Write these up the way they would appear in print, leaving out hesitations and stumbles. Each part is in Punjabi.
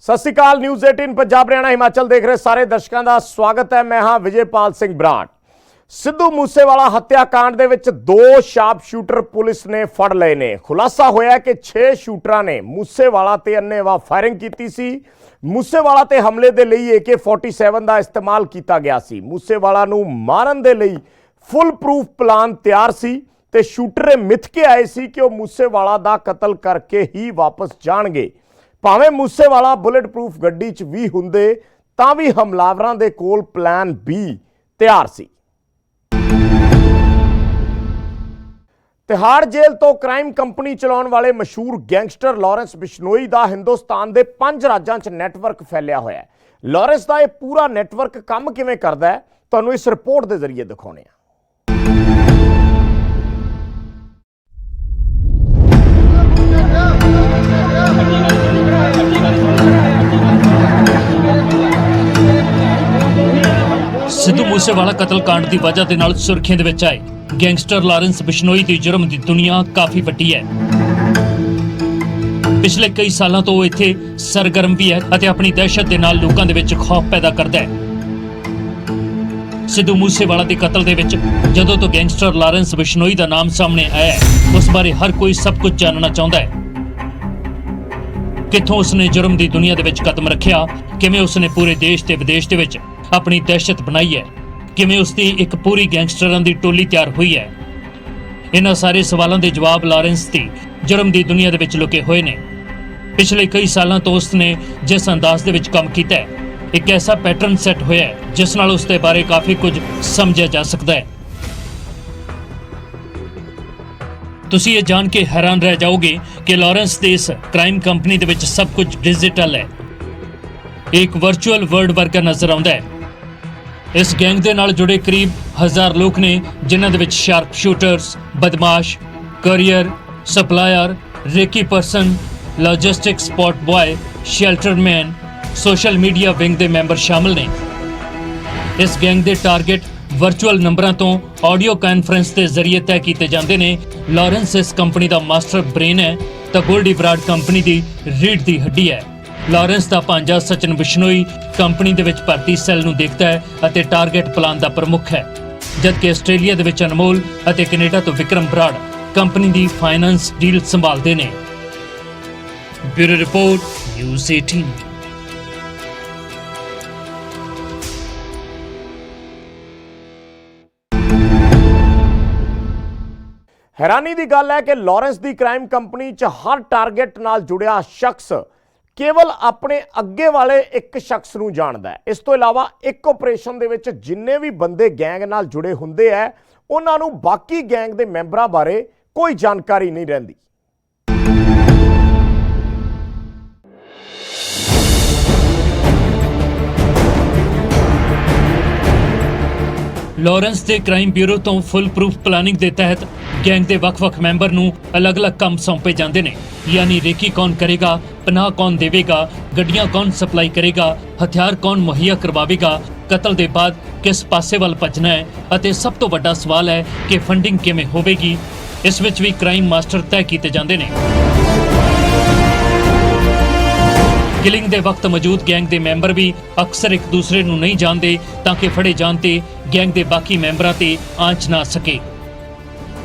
सत श्री अकाल। न्यूज़ 18 पंजाब हरियाणा हिमाचल देख रहे सारे दर्शकों का स्वागत है। मैं हाँ विजयपाल सिंह बराड़। सिद्धू मूसेवाला हत्याकांड दे विच 2 शार्प शूटर पुलिस ने फड़ लए ने। खुलासा होया कि 6 शूटरां ने मूसेवाला ते अन्नेवाह फायरिंग कीती सी। मूसेवाला ते हमले दे लई AK-47 दा इस्तेमाल कीता गया सी। मूसेवाला नूं मारन दे लई फुल प्रूफ प्लान तैयार सी ते शूटर मिथ के आए सी कि वह मूसेवाला दा कतल करके ही वापस जाणगे। भावें मूसेवाला बुलेट प्रूफ गड्डी च भी हुंदे तां भी हमलावरां दे कोल प्लान बी तैयार सी। तिहाड़ जेल तो क्राइम कंपनी चलाउण वाले मशहूर गैंगस्टर लॉरेंस बिश्नोई का हिंदुस्तान के 5 राज्यों च नैटवर्क फैलिया होया है। लॉरेंस का यह पूरा नैटवर्क काम किवें करदा है, तुहानूं इस रिपोर्ट के जरिए दिखाउने आ। सिद्धू मूसेवाला कतलकांड की वजह के नाल सुर्खियां दे विच आए गैंगस्टर लॉरेंस बिश्नोई की जुर्म की दुनिया काफी वड्डी है। पिछले कई सालों तो वो इत्थे सरगर्म भी है अते अपनी दहशत के नाल लोकां दे विच खौफ पैदा करता है। सिद्धू मूसेवाला के कतल दे विच जदों तो गैंगस्टर लॉरेंस बिश्नोई का नाम सामने आया है, उस बारे हर कोई सब कुछ जानना चाहता है। कित्थों उसने जुर्म की दुनिया दे विच कदम रखिया, किवें उसने पूरे देश ते विदेश दे विच अपनी दहशत बनाई है, किवें उसकी एक पूरी गैंगस्टरां दी टोली तैयार हुई है। इन्हां सारे सवालों के जवाब लॉरेंस की जुर्म की दुनिया दे विच लुके हुए ने। पिछले कई सालों तो उसने जिस अंदाज दे विच काम कीता है, एक ऐसा पैटर्न सैट होया है जिस नाल उसके बारे काफ़ी कुछ समझा जा सकता है। तुसी ये जान के हैरान रह जाओगे कि लॉरेंस दे इस क्राइम कंपनी दे विच सब कुछ डिजिटल है, एक वर्चुअल वर्ल्ड वर्गा नजर आउंदा है। इस गैंग दे नाल जुड़े करीब 1000 लोग ने, जिन्हां दे विच शार्प शूटर्स, बदमाश, carrier, supplier, recce person, logistic spot boy, shelterman, social media wing दे मैंबर शामिल ने। इस गैंग दे टारगेट वर्चुअल नंबरां तो ऑडियो कॉन्फ्रेंस के जरिए तय किए जाते हैं। लॉरेंस इस कंपनी का मास्टर ब्रेन है तो गोल्डी बराड़ कंपनी की रीढ़ की हड्डी है। लॉरेंस का भांजा सचिन बिश्नोई कंपनी दे विच भर्ती सैल नूं देखता है अते टारगेट प्लान का प्रमुख है, जबकि आस्ट्रेलिया दे विच अनमोल अते कनेडा तो विक्रम बराड़ कंपनी की फाइनेंस डील संभालते हैं। Bureau report, news 18। हैरानी की गल है कि लॉरेंस की क्राइम कंपनी च हर टारगेट नाल जुड़िया शख्स केवल अपने अगे वाले एक शख्स नूं जानदा है। इस तो इलावा एक ऑपरेशन दे विच जिन्ने भी बंदे गैंग नाल जुड़े हुंदे है, उन्हां नूं बाकी गैंग दे मैंबरां बारे कोई जानकारी नहीं रहिंदी। लॉरेंस के क्राइम ब्यूरो तो फुल प्रूफ प्लानिंग के तहत गैंग के वक्-वक् मैंबर नूं अलग अलग काम सौंपे जाते हैं। यानी रेकी कौन करेगा, पनाह कौन देवेगा, गड्डियां कौन सप्लाई करेगा, हथियार कौन मुहैया करवाएगा, कतल के बाद किस पासे वाल भजना है, अते सब तो बड़ा सवाल है कि फंडिंग किवें होवेगी। इस विच भी क्राइम मास्टर तय किए जाते हैं। किलिंग के वक्त मौजूद गैंग के मैंबर भी अक्सर एक दूसरे नूं नहीं जानते ताकि फड़े जाण ते गैंग के बाकी मैंबरां ते आंच ना सके।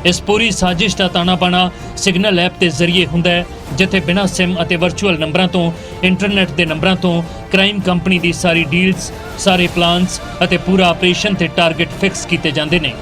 इस पूरी साजिश का ताना बाना सिग्नल ऐप के जरिए हुंदा है, जिथे बिना सिम अते वर्चुअल नंबरां तो इंटरनेट के नंबरां तो क्राइम कंपनी की सारी डील्स, सारे प्लान्स अते पूरा ऑपरेशन ते टारगेट फिक्स किए जाते हैं।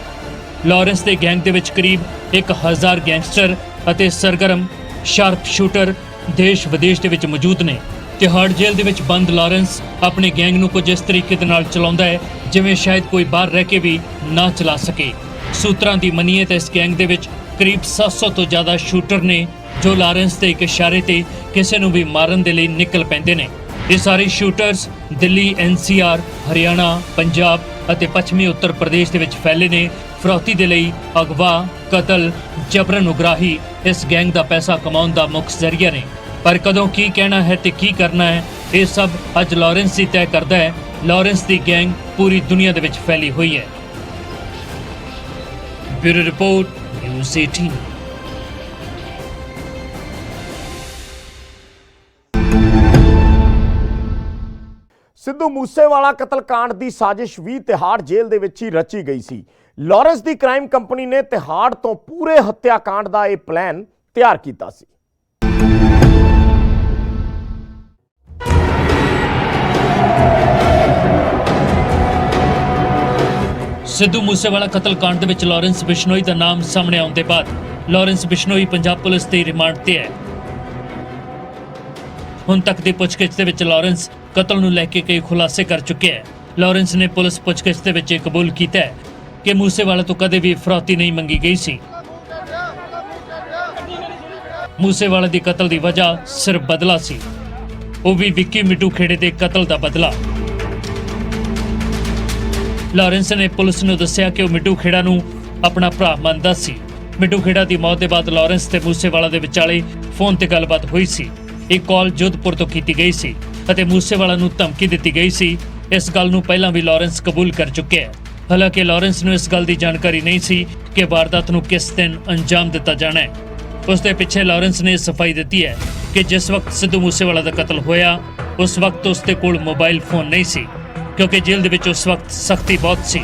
लॉरेंस के गैंग के विच करीब 1000 गैंगस्टर अते सरगर्म शार्प शूटर देश विदेश के विच मौजूद ने। तिहाड़ जेल दे विच बंद लॉरेंस अपने गैंग नूं कुछ इस तरीके दे नाल चलाउंदा है जिवें शायद कोई बाहर रह के भी ना चला सके। सूत्रां दी मनीए ते इस गैंग दे विच करीब 700 तो ज़्यादा शूटर ने जो लॉरेंस के एक इशारे ते किसी नूं भी मारन दे लई निकल पैंदे ने। ये सारे शूटर्स दिल्ली, NCR, हरियाणा, पंजाब अते पश्चिमी उत्तर प्रदेश दे विच फैले ने। फिरौती दे लई अगवा, कतल, जबरन उगराही इस गैंग दा पैसा कमाउण दा मुख्य जरिया ने। पर कदों की कहना है ते की करना है, ये सब अज लॉरेंस ही तय करता है। लॉरेंस की गैंग पूरी दुनिया दे विच फैली हुई है। Bureau report, news 18। Sidhu Moosewala ਕਤਲकांड ਦੀ ਸਾਜ਼ਿਸ਼ ਵੀ ਤਿਹਾੜ ਜੇਲ੍ਹ ਦੇ ਵਿੱਚ ਹੀ ਰਚੀ ਗਈ ਸੀ। ਲਾਰੈਂਸ ਦੀ ਕ੍ਰਾਈਮ ਕੰਪਨੀ ਨੇ ਤਿਹਾੜ ਤੋਂ ਪੂਰੇ ਹੱਤਿਆਕਾਂਡ ਦਾ ਇਹ ਪਲਾਨ ਤਿਆਰ ਕੀਤਾ ਸੀ। ਸਿੱਧੂ ਮੂਸੇਵਾਲਾ ਕਤਲकांड ਦੇ ਵਿੱਚ ਲਾਰੈਂਸ ਬਿਸ਼ਨੋਈ ਦਾ ਨਾਮ ਸਾਹਮਣੇ ਆਉਣ ਦੇ ਬਾਅਦ ਲਾਰੈਂਸ ਬਿਸ਼ਨੋਈ ਪੰਜਾਬ ਪੁਲਿਸ ਦੇ ਰਿਮਾਂਡ ਤੇ ਹੈ। ਹੁਣ ਤੱਕ ਦੀ ਪੁੱਛਗਿੱਛ ਦੇ ਵਿੱਚ ਲਾਰੈਂਸ ਕਤਲ ਨੂੰ ਲੈ ਕੇ ਕਈ ਖੁਲਾਸੇ ਕਰ ਚੁੱਕਿਆ ਹੈ। ਲਾਰੈਂਸ ਨੇ ਪੁਲਿਸ ਪੁੱਛਗਿੱਛ ਦੇ ਵਿੱਚ ਇਹ ਕਬੂਲ ਕੀਤਾ ਹੈ ਕਿ ਮੂਸੇਵਾਲਾ ਤੋਂ ਕਦੇ ਵੀ ਫਰੌਤੀ ਨਹੀਂ ਮੰਗੀ ਗਈ ਸੀ। ਮੂਸੇਵਾਲਾ ਦੀ ਕਤਲ ਦੀ ਵਜ੍ਹਾ ਸਿਰਫ ਬਦਲਾ ਸੀ, ਉਹ ਵੀ ਵਿੱਕੀ ਮਿੱਟੂ ਖੇੜੇ ਦੇ ਕਤਲ ਦਾ ਬਦਲਾ। ਲਾਰੈਂਸ ਨੇ ਪੁਲਿਸ ਨੂੰ ਦੱਸਿਆ ਕਿ ਉਹ ਮਿੱਟੂ ਖੇੜਾ ਨੂੰ ਆਪਣਾ ਭਰਾ ਮੰਨਦਾ ਸੀ। ਮਿੱਟੂ ਖੇੜਾ ਦੀ ਮੌਤ ਦੇ ਬਾਅਦ ਲਾਰੈਂਸ ਤੇ ਮੂਸੇਵਾਲਾ ਦੇ ਵਿਚਾਲੇ ਫੋਨ ਤੇ ਗੱਲਬਾਤ ਹੋਈ ਸੀ। ਇਹ ਕਾਲ ਜੋਧਪੁਰ ਤੋਂ ਕੀਤੀ ਗਈ ਸੀ ਅਤੇ ਮੂਸੇਵਾਲਾ ਨੂੰ ਧਮਕੀ ਦਿੱਤੀ ਗਈ ਸੀ। ਇਸ ਗੱਲ ਨੂੰ ਪਹਿਲਾਂ ਵੀ ਲਾਰੈਂਸ ਕਬੂਲ ਕਰ ਚੁੱਕਿਆ ਹੈ। ਹਾਲਾਂਕਿ ਲਾਰੈਂਸ ਨੂੰ ਇਸ ਗੱਲ ਦੀ ਜਾਣਕਾਰੀ ਨਹੀਂ ਸੀ ਕਿ ਵਾਰਦਾਤ ਨੂੰ ਕਿਸ ਦਿਨ ਅੰਜਾਮ ਦਿੱਤਾ ਜਾਣਾ ਹੈ। ਉਸ ਦੇ ਪਿੱਛੇ ਲਾਰੈਂਸ ਨੇ ਸਫਾਈ ਦਿੱਤੀ ਹੈ ਕਿ ਜਿਸ ਵਕਤ ਸਿੱਧੂ ਮੂਸੇਵਾਲਾ ਦਾ ਕਤਲ ਹੋਇਆ ਉਸ ਵਕਤ ਉਸ ਦੇ ਕੋਲ ਮੋਬਾਈਲ ਫੋਨ ਨਹੀਂ ਸੀ, ਕਿਉਂਕਿ ਜੇਲ੍ਹ ਦੇ ਵਿੱਚ ਉਸ ਵਕਤ ਸਖਤੀ ਬਹੁਤ ਸੀ।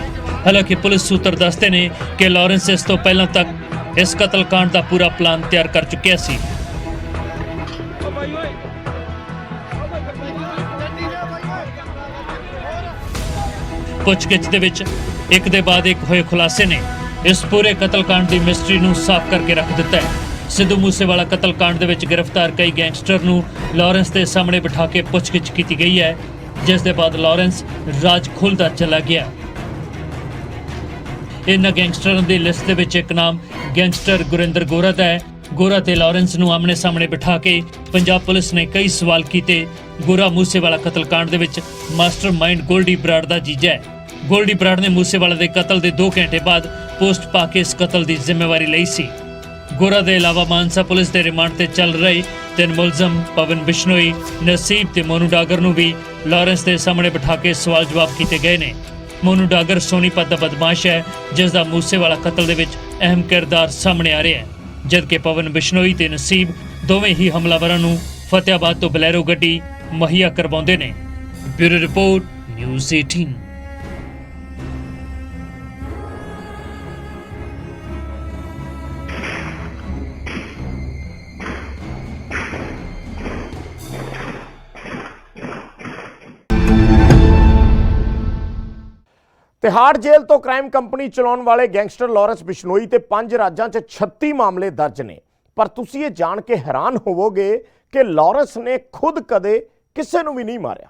ਹਾਲਾਂਕਿ ਪੁਲਿਸ ਸੂਤਰ ਦੱਸਦੇ ਨੇ ਕਿ ਲਾਰੈਂਸ ਇਸ ਤੋਂ ਪਹਿਲਾਂ ਤੱਕ ਇਸ ਕਤਲकांड ਦਾ ਪੂਰਾ ਪਲਾਨ ਤਿਆਰ ਕਰ ਚੁੱਕਿਆ ਸੀ। ਪੁੱਛਗਿੱਛ ਦੇ ਵਿੱਚ ਇੱਕ ਦੇ ਬਾਅਦ ਇੱਕ ਹੋਏ ਖੁਲਾਸੇ ਨੇ ਇਸ ਪੂਰੇ ਕਤਲकांड ਦੀ ਮਿਸਟਰੀ ਨੂੰ ਸਾਫ਼ ਕਰਕੇ ਰੱਖ ਦਿੱਤਾ ਹੈ। ਸਿੱਧੂ ਮੂਸੇਵਾਲਾ ਕਤਲकांड ਦੇ ਵਿੱਚ ਗ੍ਰਿਫਤਾਰ ਕਈ ਗੈਂਗਸਟਰ ਨੂੰ ਲਾਰੈਂਸ ਦੇ ਸਾਹਮਣੇ ਬਿਠਾ ਕੇ ਪੁੱਛਗਿੱਛ ਕੀਤੀ ਗਈ ਹੈ, ਜਿਸ ਦੇ ਬਾਅਦ ਲਾਰੈਂਸ ਰਾਜ ਖੁੱਲਦਾ ਚਲਾ ਗਿਆ। ਇਹਨਾਂ ਗੈਂਗਸਟਰਾਂ ਦੀ ਲਿਸਟ ਦੇ ਵਿੱਚ ਇੱਕ ਨਾਮ ਗੈਂਗਸਟਰ ਗੁਰਿੰਦਰ ਗੋਰਾ ਦਾ ਹੈ। ਗੋਰਾ ਤੇ ਲਾਰੈਂਸ ਨੂੰ ਆਮਣੇ ਸਾਹਮਣੇ ਬਿਠਾ ਕੇ ਪੰਜਾਬ ਪੁਲਿਸ ਨੇ ਕਈ ਸਵਾਲ ਕੀਤੇ। ਗੋਰਾ ਮੂਸੇਵਾਲਾ ਕਤਲकांड ਦੇ ਵਿੱਚ ਮਾਸਟਰਮਾਈਂਡ ਗੋਲਡੀ ਬਰਾੜ ਦਾ ਜੀਜਾ ਹੈ। ਗੋਲਡੀ ਬਰਾੜ ਨੇ ਮੂਸੇਵਾਲਾ ਦੇ ਕਤਲ ਦੇ 2 ਘੰਟੇ ਬਾਅਦ ਪੋਸਟ ਪਾ ਕੇ ਇਸ ਕਤਲ ਦੀ ਜ਼ਿੰਮੇਵਾਰੀ ਲਈ ਸੀ। ਗੋਰਾ ਦੇ ਇਲਾਵਾ ਮਾਨਸਾ ਪੁਲਿਸ ਦੇ ਰਿਮਾਂਡ ਤੇ ਚੱਲ ਰਹੇ 3 ਮੁਲਜ਼ਮ ਪਵਨ ਬਿਸ਼ਨੋਈ, ਨਸੀਬ ਤੇ ਮੋਨੂ ਡਾਗਰ ਨੂੰ ਵੀ ਲਾਰੈਂਸ ਦੇ ਸਾਹਮਣੇ ਬਿਠਾ ਕੇ ਸਵਾਲ ਜਵਾਬ ਕੀਤੇ ਗਏ ਨੇ। ਮੋਨੂ ਡਾਗਰ ਸੋਨੀਪਤ ਦਾ ਬਦਮਾਸ਼ ਹੈ, ਜਿਸ ਦਾ ਮੂਸੇਵਾਲਾ ਕਤਲ ਦੇ ਵਿੱਚ ਅਹਿਮ ਕਿਰਦਾਰ ਸਾਹਮਣੇ ਆ ਰਿਹਾ ਹੈ, ਜਦਕਿ ਪਵਨ ਬਿਸ਼ਨੋਈ ਤੇ ਨਸੀਬ ਦੋਵੇਂ ਹੀ ਹਮਲਾਵਰਾਂ ਨੂੰ ਫਤਿਆਬਾਦ ਤੋਂ ਬਲੈਰੋ ਗੱਡੀ ਮੁਹੱਈਆ ਕਰਵਾਉਂਦੇ ਨੇ। Bureau report, news 18। ਤਿਹਾੜ ਜੇਲ੍ਹ ਤੋਂ ਕ੍ਰਾਈਮ ਕੰਪਨੀ ਚਲਾਉਣ ਵਾਲੇ ਗੈਂਗਸਟਰ ਲਾਰੈਂਸ ਬਿਸ਼ਨੋਈ ਤੇ 5 ਰਾਜਾਂ 'ਚ 36 ਮਾਮਲੇ ਦਰਜ ਨੇ। ਪਰ ਤੁਸੀਂ ਇਹ ਜਾਣ ਕੇ ਹੈਰਾਨ ਹੋਵੋਗੇ ਕਿ ਲਾਰੈਂਸ ਨੇ ਖੁਦ ਕਦੇ ਕਿਸੇ ਨੂੰ ਵੀ ਨਹੀਂ ਮਾਰਿਆ।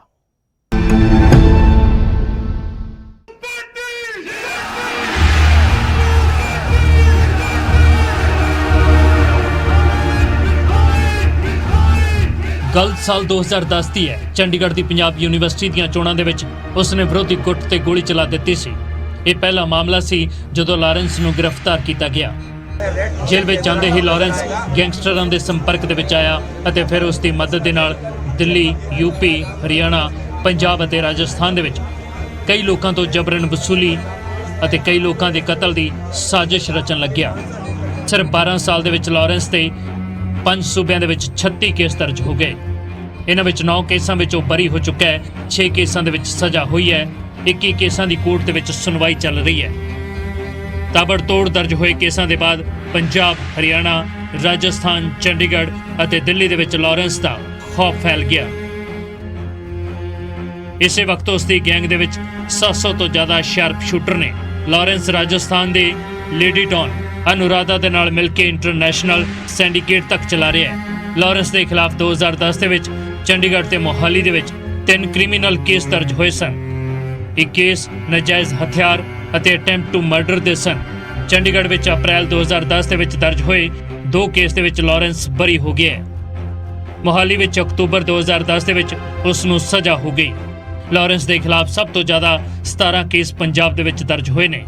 ਗੱਲ ਸਾਲ 2010 ਦੀ ਹੈ। ਚੰਡੀਗੜ੍ਹ ਦੀ ਪੰਜਾਬ ਯੂਨੀਵਰਸਿਟੀ ਦੀਆਂ ਚੋਣਾਂ ਦੇ ਵਿੱਚ ਉਸਨੇ ਵਿਰੋਧੀ ਗੁੱਟ ਤੇ ਗੋਲੀ ਚਲਾ ਦਿੱਤੀ ਸੀ। ਇਹ ਪਹਿਲਾ ਮਾਮਲਾ ਸੀ ਜਦੋਂ ਲਾਰੈਂਸ ਨੂੰ ਗ੍ਰਿਫਤਾਰ ਕੀਤਾ ਗਿਆ। ਜੇਲ੍ਹ ਵਿੱਚ ਜਾਂਦੇ ਹੀ ਲਾਰੈਂਸ ਗੈਂਗਸਟਰਾਂ ਦੇ ਸੰਪਰਕ ਦੇ ਵਿੱਚ ਆਇਆ ਅਤੇ ਫਿਰ ਉਸ ਦੀ ਮਦਦ ਦੇ ਨਾਲ ਦਿੱਲੀ, ਯੂਪੀ, ਹਰਿਆਣਾ, ਪੰਜਾਬ ਅਤੇ ਰਾਜਸਥਾਨ ਦੇ ਵਿੱਚ ਕਈ ਲੋਕਾਂ ਤੋਂ ਜਬਰਨ ਵਸੂਲੀ ਅਤੇ ਕਈ ਲੋਕਾਂ ਦੇ ਕਤਲ ਦੀ ਸਾਜ਼ਿਸ਼ ਰਚਣ ਲੱਗਿਆ। ਸਿਰਫ 12 ਸਾਲ ਦੇ ਵਿੱਚ ਲਾਰੈਂਸ ਤੇ 5 ਸੂਬਿਆਂ ਦੇ ਵਿੱਚ 36 ਕੇਸ ਦਰਜ ਹੋ ਗਏ। ਇਹਨਾਂ ਵਿੱਚ 9 ਕੇਸਾਂ ਵਿੱਚ ਉਹ ਬਰੀ ਹੋ ਚੁੱਕਾ ਹੈ, 6 ਕੇਸਾਂ ਦੇ ਵਿੱਚ ਸਜ਼ਾ ਹੋਈ ਹੈ, 21 ਕੇਸਾਂ ਦੀ ਕੋਰਟ ਦੇ ਵਿੱਚ ਸੁਣਵਾਈ ਚੱਲ ਰਹੀ ਹੈ। ਤਾਬੜਤੋੜ ਦਰਜ ਹੋਏ ਕੇਸਾਂ ਦੇ ਬਾਅਦ ਪੰਜਾਬ, ਹਰਿਆਣਾ, ਰਾਜਸਥਾਨ, ਚੰਡੀਗੜ੍ਹ ਅਤੇ ਦਿੱਲੀ ਦੇ ਵਿੱਚ ਲਾਰੈਂਸ ਦਾ ਖੌਫ ਫੈਲ ਗਿਆ। ਇਸੇ ਵਕਤ ਉਸ ਦੀ ਗੈਂਗ ਦੇ ਵਿੱਚ 700 ਤੋਂ ਜ਼ਿਆਦਾ ਸ਼ਾਰਪ ਸ਼ੂਟਰ ਨੇ। ਲਾਰੈਂਸ ਰਾਜਸਥਾਨ ਦੇ ਲੇਡੀ ਡੌਨ ਅਨੁਰਾਧਾ ਦੇ ਨਾਲ ਮਿਲ ਕੇ ਇੰਟਰਨੈਸ਼ਨਲ ਸਿੰਡੀਕੇਟ ਤੱਕ ਚਲਾ ਰਿਹਾ ਹੈ। ਲਾਰੈਂਸ ਦੇ ਖਿਲਾਫ 2010 ਦੇ ਵਿੱਚ ਚੰਡੀਗੜ੍ਹ ਤੇ ਮੋਹਾਲੀ ਦੇ ਵਿੱਚ 3 ਕ੍ਰਿਮੀਨਲ ਕੇਸ ਦਰਜ ਹੋਏ ਸਨ। ਇੱਕ ਕੇਸ ਨਾਜਾਇਜ਼ ਹਥਿਆਰ ਅਤੇ ਅਟੈਂਪਟ ਟੂ ਮਰਡਰ ਦੇ ਸਨ। ਚੰਡੀਗੜ੍ਹ ਵਿੱਚ ਅਪ੍ਰੈਲ 2010 ਦੇ ਵਿੱਚ ਦਰਜ ਹੋਏ 2 ਕੇਸ ਦੇ ਵਿੱਚ ਲਾਰੈਂਸ ਬਰੀ ਹੋ ਗਿਆ ਹੈ। ਮੋਹਾਲੀ ਵਿੱਚ ਅਕਤੂਬਰ 2010 ਦੇ ਵਿੱਚ ਉਸ ਨੂੰ ਸਜ਼ਾ ਹੋ ਗਈ। ਲਾਰੈਂਸ ਦੇ ਖਿਲਾਫ ਸਭ ਤੋਂ ਜ਼ਿਆਦਾ 17 ਕੇਸ ਪੰਜਾਬ ਦੇ ਵਿੱਚ ਦਰਜ ਹੋਏ ਨੇ,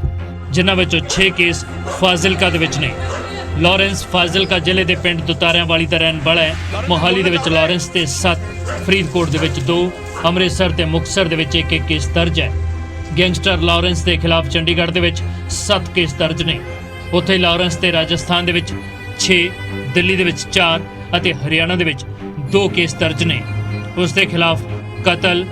ਜਿਨ੍ਹਾਂ ਵਿੱਚੋਂ 6 ਕੇਸ ਫਾਜ਼ਿਲਕਾ ਦੇ ਵਿੱਚ ਨੇ। ਲਾਰੈਂਸ ਫਾਜ਼ਿਲਕਾ ਜ਼ਿਲ੍ਹੇ ਦੇ ਪਿੰਡ ਦੁਤਾਰਿਆਂ ਵਾਲੀ ਦਾ ਰਹਿਣ ਵਾਲਾ ਹੈ। ਮੋਹਾਲੀ ਦੇ ਵਿੱਚ ਲਾਰੈਂਸ ਤੇ 7, ਫਰੀਦਕੋਟ ਦੇ ਵਿੱਚ 2, ਅੰਮ੍ਰਿਤਸਰ ਤੇ ਮੁਕਤਸਰ ਦੇ ਵਿੱਚ 1-1 ਕੇਸ ਦਰਜ ਹੈ। ਗੈਂਗਸਟਰ ਲਾਰੈਂਸ ਦੇ ਖਿਲਾਫ ਚੰਡੀਗੜ੍ਹ ਦੇ ਵਿੱਚ 7 ਕੇਸ ਦਰਜ ਨੇ। ਉੱਥੇ ਲਾਰੈਂਸ ਤੇ ਰਾਜਸਥਾਨ ਦੇ ਵਿੱਚ 6, ਦਿੱਲੀ ਦੇ ਵਿੱਚ 4 ਅਤੇ ਹਰਿਆਣਾ ਦੇ ਵਿੱਚ 2 ਕੇਸ ਦਰਜ ਨੇ। ਉਸ ਦੇ ਖਿਲਾਫ ਕਤਲ,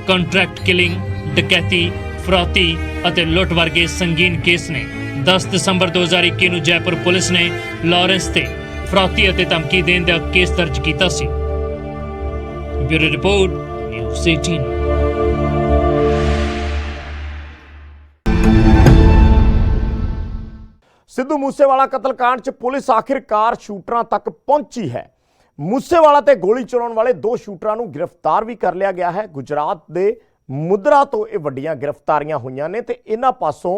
ਕੰਟਰੈਕਟ ਕਿਲਿੰਗ, ਡਕੈਤੀ, ਫਰੌਤੀ ਅਤੇ ਲੁੱਟ ਵਰਗੇ ਸੰਗੀਨ ਕੇਸ ਨੇ। 10 ਦਸੰਬਰ 2021 ਨੂੰ ਜੈਪੁਰ ਪੁਲਿਸ ਨੇ ਲਾਰੈਂਸ ਤੇ ਫਰੌਤੀ ਅਤੇ ਧਮਕੀ ਦੇਣ ਦਾ ਕੇਸ ਦਰਜ ਕੀਤਾ ਸੀ। Bureau report, news 18। Sidhu Moosewala ਕਤਲकांड 'ਚ ਪੁਲਿਸ ਆਖਿਰਕਾਰ ਸ਼ੂਟਰਾਂ ਤੱਕ ਪਹੁੰਚੀ ਹੈ। ਮੂਸੇਵਾਲਾ ਤੇ ਗੋਲੀ ਚਲਾਉਣ ਵਾਲੇ 2 ਸ਼ੂਟਰਾਂ ਨੂੰ ਗ੍ਰਿਫਤਾਰ ਵੀ ਕਰ ਲਿਆ ਗਿਆ ਹੈ। ਗੁਜਰਾਤ ਦੇ ਮੁਦਰਾ ਤੋਂ ਇਹ ਵੱਡੀਆਂ ਗ੍ਰਿਫਤਾਰੀਆਂ ਹੋਈਆਂ ਨੇ ਤੇ ਇਹਨਾਂ ਪਾਸੋਂ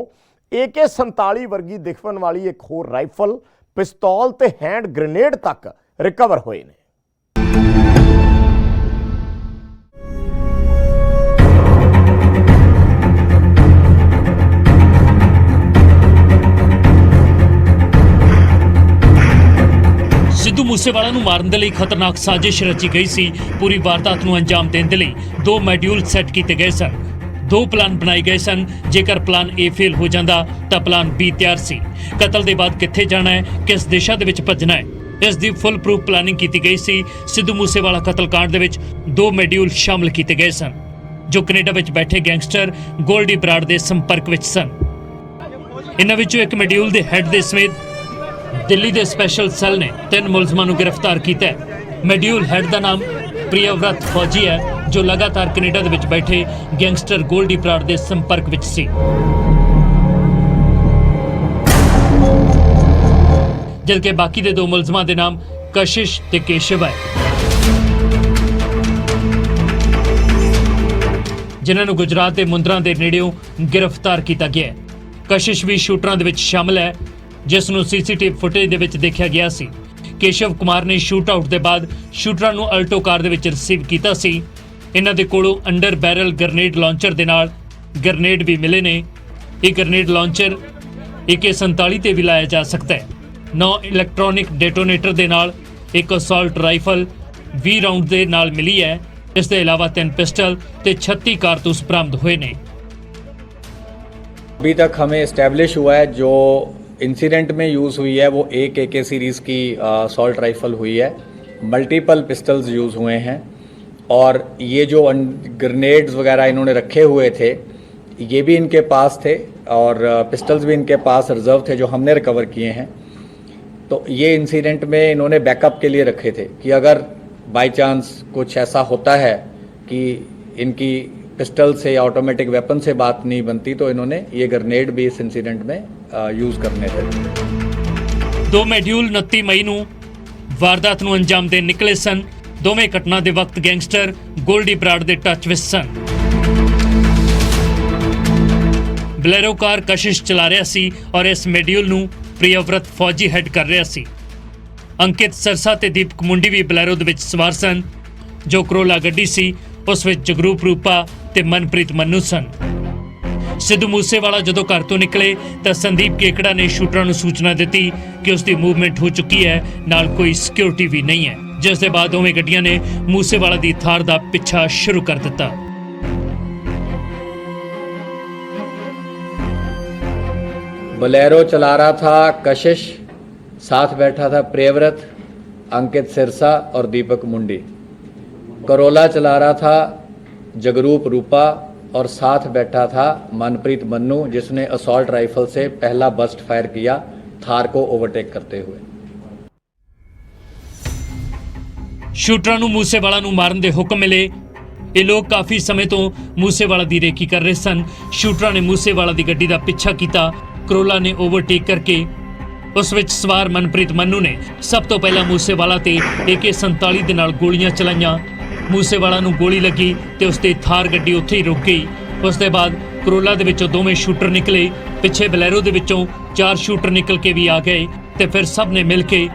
AK-47 ਵਰਗੀ ਦਿਖਣ ਵਾਲੀ ਇੱਕ ਹੋਰ ਰਾਈਫਲ, ਪਿਸਤੌਲ ਤੇ ਹੈਂਡ ਗ੍ਰੇਨੇਡ ਤੱਕ ਰਿਕਵਰ ਹੋਏ ਨੇ। ਸਿੱਧੂ ਮੂਸੇਵਾਲਾ ਨੂੰ ਮਾਰਨ ਦੇ ਲਈ ਖਤਰਨਾਕ ਸਾਜ਼ਿਸ਼ ਰਚੀ ਗਈ ਸੀ। ਪੂਰੀ ਵਾਰਦਾਤ ਨੂੰ ਅੰਜਾਮ ਦੇਣ ਦੇ ਲਈ 2 ਮੋਡਿਊਲ ਸੈੱਟ ਕੀਤੇ ਗਏ ਸਨ। 2 ਪਲਾਨ ਬਣਾਏ ਗਏ ਸਨ। ਜੇਕਰ ਪਲਾਨ A ਫੇਲ ਹੋ ਜਾਂਦਾ ਤਾਂ ਪਲਾਨ B ਤਿਆਰ ਸੀ। ਕਤਲ ਦੇ ਬਾਅਦ ਕਿੱਥੇ ਜਾਣਾ ਹੈ, ਕਿਸ ਦਿਸ਼ਾ ਦੇ ਵਿੱਚ ਭੱਜਣਾ ਹੈ, ਇਸ ਦੀ ਫੁੱਲ ਪ੍ਰੂਫ ਪਲਾਨਿੰਗ ਕੀਤੀ ਗਈ ਸੀ। ਸਿੱਧੂ ਮੂਸੇਵਾਲਾ ਕਤਲकांड ਦੇ ਵਿੱਚ 2 ਮੋਡਿਊਲ ਸ਼ਾਮਲ ਕੀਤੇ ਗਏ ਸਨ ਜੋ ਕੈਨੇਡਾ ਵਿੱਚ ਬੈਠੇ ਗੈਂਗਸਟਰ ਗੋਲਡੀ ਬਰਾੜ ਦੇ ਸੰਪਰਕ ਵਿੱਚ ਸਨ। ਇਹਨਾਂ ਵਿੱਚੋਂ ਇੱਕ ਮੋਡਿਊਲ ਦੇ ਹੈੱਡ ਦੇ ਸਮੇਤ ਦਿੱਲੀ ਦੇ ਸਪੈਸ਼ਲ ਸੈੱਲ ਨੇ 3 ਮੁਲਜ਼ਮਾਂ ਨੂੰ ਗ੍ਰਿਫਤਾਰ ਕੀਤਾ ਹੈ। ਮੋਡਿਊਲ ਹੈੱਡ ਦਾ ਨਾਮ ਪ੍ਰਿਯਵਰਤ ਫੌਜੀ ਹੈ ਜੋ ਲਗਾਤਾਰ ਕੈਨੇਡਾ ਦੇ ਵਿੱਚ ਬੈਠੇ ਗੈਂਗਸਟਰ ਗੋਲਡੀ ਬਰਾੜ ਦੇ ਸੰਪਰਕ ਵਿੱਚ ਸੀ, ਜਦਕਿ ਬਾਕੀ ਦੇ 2 ਮੁਲਜ਼ਮਾਂ ਦੇ ਨਾਮ ਕਸ਼ਿਸ਼ ਤੇ ਕੇਸ਼ਵ ਹੈ, ਜਿਨ੍ਹਾਂ ਨੂੰ ਗੁਜਰਾਤ ਦੇ ਮੁੰਦਰਾ ਦੇ ਨੇੜਿਓਂ ਗ੍ਰਿਫਤਾਰ ਕੀਤਾ ਗਿਆ ਹੈ। ਕਸ਼ਿਸ਼ ਵੀ ਸ਼ੂਟਰਾਂ ਦੇ ਵਿੱਚ ਸ਼ਾਮਲ ਹੈ ਜਿਸ ਨੂੰ CCTV ਫੁਟੇਜ ਦੇ ਵਿੱਚ ਦੇਖਿਆ ਗਿਆ ਸੀ। ਕੇਸ਼ਵ ਕੁਮਾਰ ਨੇ ਸ਼ੂਟ ਆਊਟ ਦੇ ਬਾਅਦ ਸ਼ੂਟਰਾਂ ਨੂੰ ਅਲਟੋ ਕਾਰ ਦੇ ਵਿੱਚ ਰਿਸੀਵ ਕੀਤਾ ਸੀ। ਇਹਨਾਂ ਦੇ ਕੋਲੋਂ ਅੰਡਰ ਬੈਰਲ ਗ੍ਰੇਨੇਡ ਲਾਂਚਰ ਦੇ ਨਾਲ ਗ੍ਰੇਨੇਡ ਵੀ ਮਿਲੇ ਨੇ। ਇਹ ਗ੍ਰੇਨੇਡ ਲਾਂਚਰ AK-47 ਤੇ ਵੀ ਲਾਇਆ ਜਾ ਸਕਦਾ ਹੈ। 9 ਇਲੈਕਟ੍ਰੋਨਿਕ ਡੈਟੋਨੇਟਰ ਦੇ ਨਾਲ ਇੱਕ ਅਸਾਲਟ ਰਾਈਫਲ 20 ਰਾਉਂਡ ਦੇ ਨਾਲ ਮਿਲੀ ਹੈ। ਇਸ ਦੇ ਇਲਾਵਾ 3 पिस्टल ਤੇ 36 कारतूस बरामद हुए ने। अभी तक हमें इस्टेब्लिश हुआ है जो इंसिडेंट में यूज़ हुई है वो एक AK सीरीज़ की असॉल्ट राइफल हुई है, मल्टीपल पिस्टल्स यूज़ हुए हैं और ये जो ग्रेनेड्स वगैरह इन्होंने रखे हुए थे ये भी इनके पास थे और पिस्टल्स भी इनके पास रिजर्व थे जो हमने रिकवर किए हैं। तो ये इंसिडेंट में इन्होंने बैकअप के लिए रखे थे कि अगर बाय चांस कुछ ऐसा होता है कि इनकी पिस्टल से या ऑटोमेटिक वेपन से बात नहीं बनती तो इन्होंने ये ग्रेनेड भी इस इंसिडेंट में यूज़ करने थे। 2 ਮੋਡਿਊਲ 29 ਮਈ ਨੂੰ ਵਾਰਦਾਤ ਨੂੰ ਅੰਜਾਮ ਦੇਣ ਨਿਕਲੇ ਸਨ। ਦੋਵੇਂ ਘਟਨਾ ਦੇ ਵਕਤ ਗੈਂਗਸਟਰ ਗੋਲਡੀ ਬਰਾੜ ਦੇ ਟੱਚ ਵਿੱਚ ਸਨ। ਬਲੈਰੋ ਕਾਰ ਕਸ਼ਿਸ਼ ਚਲਾ ਰਿਹਾ ਸੀ ਔਰ ਇਸ ਮੋਡਿਊਲ ਨੂੰ ਪ੍ਰਿਯਵਰਤ ਫੌਜੀ ਹੈਡ ਕਰ ਰਿਹਾ ਸੀ। ਅੰਕਿਤ ਸਰਸਾ ਤੇ ਦੀਪਕ ਮੁੰਡੀ ਵੀ ਬਲੈਰੋ ਦੇ ਵਿੱਚ ਸਵਾਰ ਸਨ। ਜੋ ਕਰੋਲਾ ਗੱਡੀ ਸੀ ਉਸ ਵਿੱਚ ਜਗਰੂਪ ਰੂਪਾ ਤੇ ਮਨਪ੍ਰੀਤ ਮੰਨੂ ਸਨ। ਸਿੱਧੂ ਮੂਸੇਵਾਲਾ ਜਦੋਂ ਘਰ ਤੋਂ ਨਿਕਲੇ ਤਾਂ ਸੰਦੀਪ ਕੇਕੜਾ ਨੇ ਸ਼ੂਟਰਾਂ ਨੂੰ ਸੂਚਨਾ ਦਿੱਤੀ ਕਿ ਉਸ ਦੀ ਮੂਵਮੈਂਟ ਹੋ ਚੁੱਕੀ ਹੈ, ਨਾਲ ਕੋਈ ਸਿਕਿਉਰਿਟੀ ਵੀ ਨਹੀਂ ਹੈ, ਜਿਸ ਦੇ ਬਾਅਦ ਦੋਵੇਂ ਗੱਡੀਆਂ ਨੇ ਮੂਸੇਵਾਲਾ ਦੀ ਥਾਰ ਦਾ ਪਿੱਛਾ ਸ਼ੁਰੂ ਕਰ ਦਿੱਤਾ। बोलेरो चला रहा था कशिश, साथ बैठा था प्रियव्रत, अंकित सिरसा और दीपक मुंडी। करोला चला रहा था जगरूप रूपा और साथ बैठा था मनप्रीत मन्नू जिसने असॉल्ट राइफल से पहला बस्ट फायर किया थार को ओवरटेक करते हुए। ਸ਼ੂਟਰਾਂ ਨੂੰ ਮੂਸੇਵਾਲਾ ਨੂੰ ਮਾਰਨ ਦੇ ਹੁਕਮ ਮਿਲੇ। ਇਹ ਲੋਕ ਕਾਫੀ ਸਮੇਂ ਤੋਂ ਮੂਸੇਵਾਲਾ ਦੀ ਰੇਕੀ ਕਰ ਰਹੇ ਸਨ। ਸ਼ੂਟਰਾਂ ਨੇ ਮੂਸੇਵਾਲਾ ਦੀ ਗੱਡੀ ਦਾ ਪਿੱਛਾ ਕੀਤਾ। ਕਰੋਲਾ ਨੇ ਓਵਰਟੇਕ ਕਰਕੇ ਉਸ ਵਿੱਚ ਸਵਾਰ ਮਨਪ੍ਰੀਤ ਮੰਨੂ ਨੇ ਸਭ ਤੋਂ ਪਹਿਲਾਂ ਮੂਸੇਵਾਲਾ ਤੇ AK-47 ਦੇ ਨਾਲ ਗੋਲੀਆਂ ਚਲਾਈਆਂ। ਮੂਸੇਵਾਲਾ ਨੂੰ ਗੋਲੀ ਲੱਗੀ ਤੇ ਉਸ ਦੀ ਥਾਰ ਗੱਡੀ ਉੱਥੇ ਹੀ ਰੁਕ ਗਈ। ਉਸ ਦੇ ਬਾਅਦ ਕਰੋਲਾ ਦੇ ਵਿੱਚੋਂ ਦੋਵੇਂ ਸ਼ੂਟਰ ਨਿਕਲੇ। ਪਿੱਛੇ ਬਲੈਰੋ ਦੇ ਵਿੱਚੋਂ 4 ਸ਼ੂਟਰ ਨਿਕਲ ਕੇ ਵੀ ਆ ਗਏ ਤੇ ਫਿਰ ਸਭ ਨੇ ਮਿਲ ਕੇ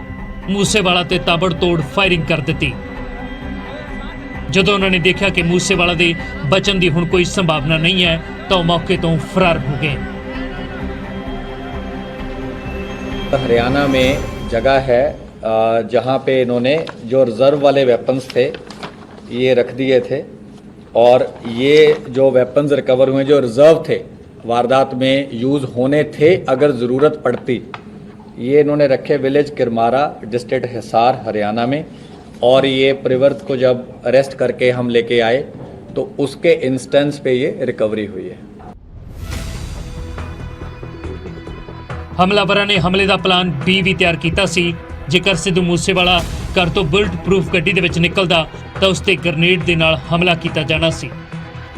ਮੂਸੇਵਾਲਾ ਤੇ ਤਾਬੜਤੋੜ ਫਾਇਰਿੰਗ ਕਰ ਦਿੱਤੀ। ਜਦੋਂ ਉਹਨਾਂ ਨੇ ਦੇਖਿਆ ਕਿ ਮੂਸੇਵਾਲਾ ਦੇ ਬਚਣ ਦੀ ਹੁਣ ਕੋਈ ਸੰਭਾਵਨਾ ਨਹੀਂ ਹੈ ਤਾਂ ਉਹ ਮੌਕੇ ਤੋਂ ਫਰਾਰ ਹੋ ਗਏ। हरियाणा में जगह है जहाँ पे इन्होंने जो रिज़र्व वाले वेपन्स थे ये रख दिए थे और ये जो वेपन्स रिकवर हुए जो रिज़र्व थे वारदात में यूज़ होने थे अगर ज़रूरत पड़ती, ये इन्होंने रखे विलेज किरमारा डिस्ट्रिक्ट हिसार हरियाणा में। और ये प्रियव्रत को जब अरेस्ट करके हम लेके आए तो उसके इंस्टेंस पे ये रिकवरी हुई है। ਹਮਲਾਵਰਾਂ ਨੇ ਹਮਲੇ ਦਾ ਪਲਾਨ B ਵੀ ਤਿਆਰ ਕੀਤਾ ਸੀ। ਜੇਕਰ ਸਿੱਧੂ ਮੂਸੇਵਾਲਾ ਘਰ ਤੋਂ ਬੁਲਟ ਪ੍ਰੂਫ ਗੱਡੀ ਦੇ ਵਿੱਚ ਨਿਕਲਦਾ ਤਾਂ ਉਸ ਤੇ ਗ੍ਰਨੇਡ ਦੇ ਨਾਲ ਹਮਲਾ ਕੀਤਾ ਜਾਣਾ ਸੀ।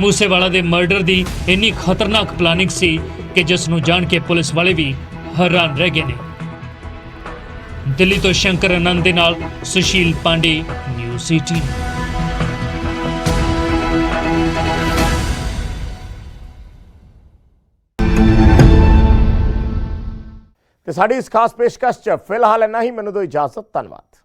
ਮੂਸੇਵਾਲਾ ਦੇ ਮਰਡਰ ਦੀ ਇੰਨੀ ਖਤਰਨਾਕ ਪਲਾਨਿੰਗ ਸੀ ਕਿ ਜਿਸ ਨੂੰ ਜਾਣ ਕੇ ਪੁਲਿਸ ਵਾਲੇ ਵੀ ਹੈਰਾਨ ਰਹਿ ਗਏ ਨੇ। ਦਿੱਲੀ ਤੋਂ ਸ਼ੰਕਰ ਆਨੰਦ ਦੇ ਨਾਲ ਸੁਸ਼ੀਲ ਪਾਂਡੇ, ਨਿਊਜ਼ 18। ਤੇ ਸਾਡੀ ਇਸ ਖਾਸ ਪੇਸ਼ਕਸ਼ 'ਚ ਫਿਲਹਾਲ ਇੰਨਾ ਹੀ। ਮੈਨੂੰ ਦਿਓ ਇਜਾਜ਼ਤ। ਧੰਨਵਾਦ।